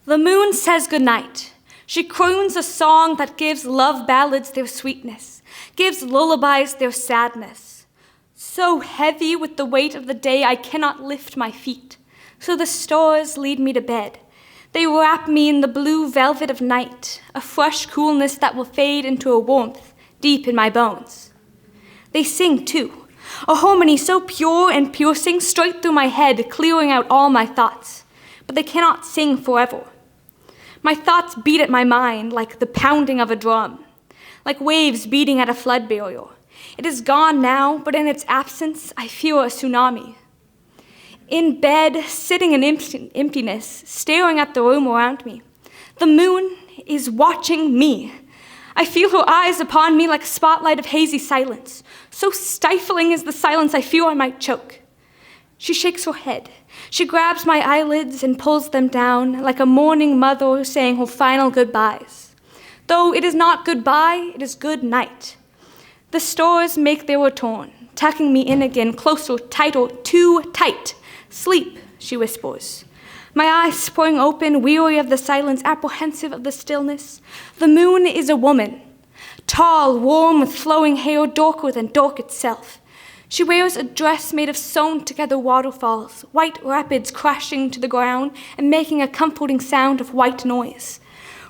The moon says goodnight. She croons a song that gives love ballads their sweetness, gives lullabies their sadness. So heavy with the weight of the day I cannot lift my feet, so the stars lead me to bed. They wrap me in the blue velvet of night, a fresh coolness that will fade into a warmth deep in my bones. They sing too, a harmony so pure and piercing straight through my head, clearing out all my thoughts. But they cannot sing forever. My thoughts beat at my mind like the pounding of a drum, like waves beating at a flood barrier. It is gone now, but in its absence, I feel a tsunami. In bed, sitting in emptiness, staring at the room around me, the moon is watching me. I feel her eyes upon me like a spotlight of hazy silence. So stifling is the silence, I feel I might choke. She shakes her head. She grabs my eyelids and pulls them down like a mourning mother saying her final goodbyes. Though it is not goodbye, it is good night. The stars make their return, tucking me in again, closer, tighter, too tight. Sleep, she whispers. My eyes spring open, weary of the silence, apprehensive of the stillness. The moon is a woman, tall, warm, with flowing hair, darker than dark itself. She wears a dress made of sewn-together waterfalls, white rapids crashing to the ground and making a comforting sound of white noise.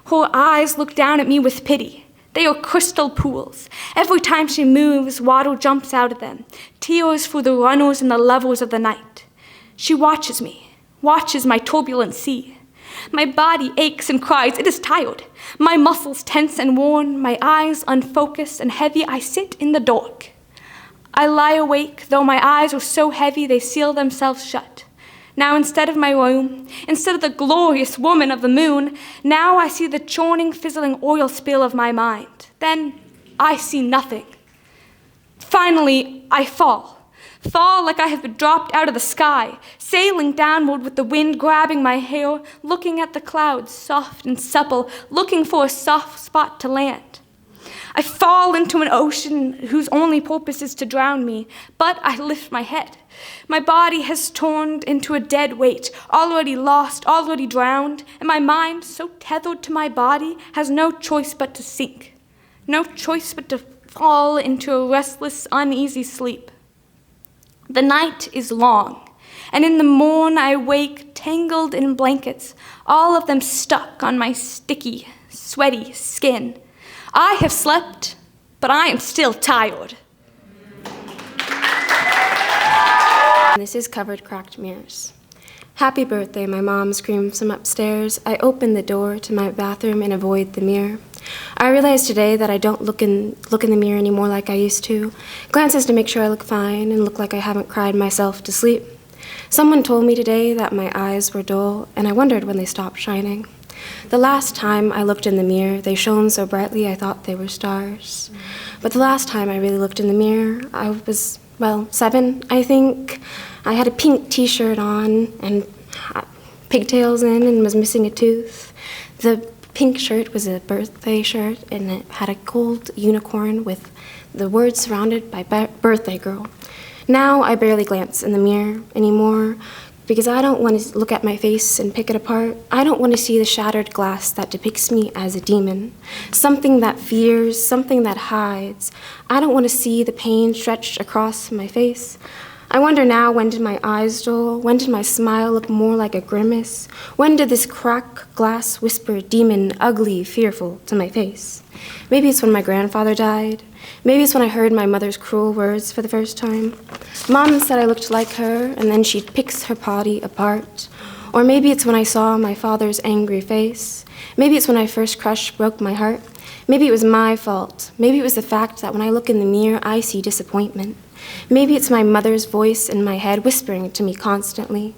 Her eyes look down at me with pity. They are crystal pools. Every time she moves, water jumps out of them, tears for the runners and the lovers of the night. She watches me, watches my turbulent sea. My body aches and cries, it is tired. My muscles tense and worn, my eyes unfocused and heavy, I sit in the dark. I lie awake, though my eyes are so heavy they seal themselves shut. Now instead of my room, instead of the glorious woman of the moon, now I see the churning, fizzling oil spill of my mind. Then I see nothing. Finally, I fall like I have been dropped out of the sky, sailing downward with the wind grabbing my hair, looking at the clouds, soft and supple, looking for a soft spot to land. I fall into an ocean whose only purpose is to drown me, but I lift my head. My body has turned into a dead weight, already lost, already drowned, and my mind, so tethered to my body, has no choice but to sink, no choice but to fall into a restless, uneasy sleep. The night is long, and in the morn I wake tangled in blankets, all of them stuck on my sticky, sweaty skin. I have slept, but I am still tired. This is covered cracked mirrors. Happy birthday, my mom screams from upstairs. I open the door to my bathroom and avoid the mirror. I realize today that I don't look in the mirror anymore like I used to. Glances to make sure I look fine and look like I haven't cried myself to sleep. Someone told me today that my eyes were dull, and I wondered when they stopped shining. The last time I looked in the mirror, they shone so brightly I thought they were stars. But the last time I really looked in the mirror, I was, 7, I think. I had a pink t-shirt on and pigtails in and was missing a tooth. The pink shirt was a birthday shirt, and it had a gold unicorn with the words surrounded by birthday girl. Now I barely glance in the mirror anymore because I don't want to look at my face and pick it apart. I don't want to see the shattered glass that depicts me as a demon, something that fears, something that hides. I don't want to see the pain stretched across my face. I wonder now, when did my eyes dull? When did my smile look more like a grimace? When did this cracked glass whisper demon, ugly, fearful, to my face? Maybe it's when my grandfather died. Maybe it's when I heard my mother's cruel words for the first time. Mom said I looked like her, and then she picks her body apart. Or maybe it's when I saw my father's angry face. Maybe it's when I first crush broke my heart. Maybe it was my fault. Maybe it was the fact that when I look in the mirror, I see disappointment. Maybe it's my mother's voice in my head whispering to me constantly.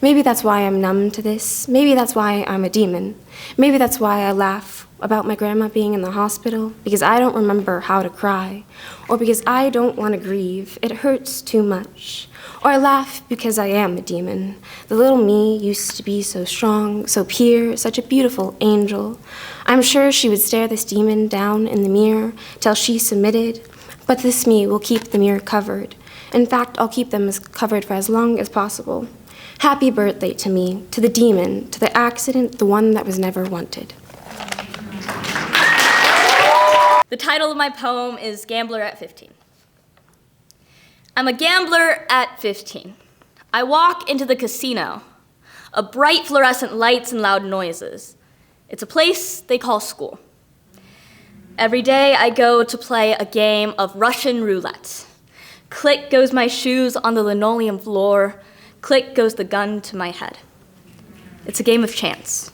Maybe that's why I'm numb to this. Maybe that's why I'm a demon. Maybe that's why I laugh about my grandma being in the hospital, because I don't remember how to cry, or because I don't want to grieve. It hurts too much. Or I laugh because I am a demon. The little me used to be so strong, so pure, such a beautiful angel. I'm sure she would stare this demon down in the mirror till she submitted, but this me will keep the mirror covered. In fact, I'll keep them covered for as long as possible. Happy birthday to me, to the demon, to the accident, the one that was never wanted. The title of my poem is Gambler at 15. I'm a gambler at 15. I walk into the casino, a bright fluorescent lights and loud noises. It's a place they call school. Every day I go to play a game of Russian roulette. Click goes my shoes on the linoleum floor, click goes the gun to my head. It's a game of chance,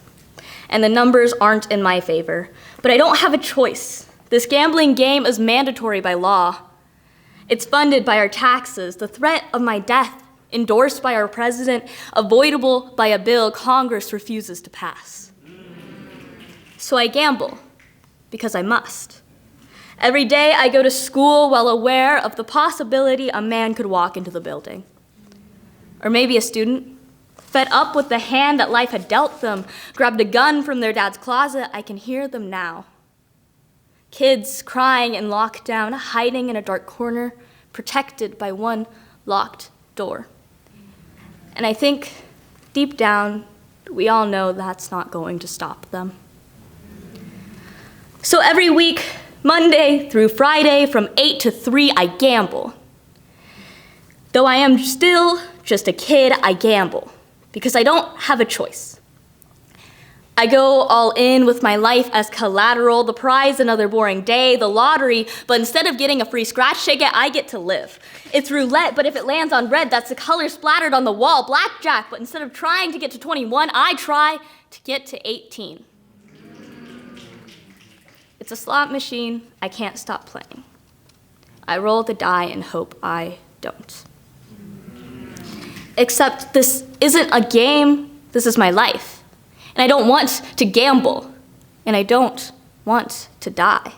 and the numbers aren't in my favor, but I don't have a choice. This gambling game is mandatory by law. It's funded by our taxes, the threat of my death, endorsed by our president, avoidable by a bill Congress refuses to pass. So I gamble, because I must. Every day I go to school well aware of the possibility a man could walk into the building. Or maybe a student, fed up with the hand that life had dealt them, grabbed a gun from their dad's closet. I can hear them now. Kids crying in lockdown, hiding in a dark corner, protected by one locked door. And I think deep down, we all know that's not going to stop them. So every week, Monday through Friday, from 8 to 3, I gamble. Though I am still just a kid, I gamble, because I don't have a choice. I go all in with my life as collateral, the prize another boring day, the lottery, but instead of getting a free scratch ticket, I get to live. It's roulette, but if it lands on red, that's the color splattered on the wall. Blackjack, but instead of trying to get to 21, I try to get to 18. It's a slot machine, I can't stop playing. I roll the die and hope I don't. Except this isn't a game, this is my life. And I don't want to gamble, and I don't want to die.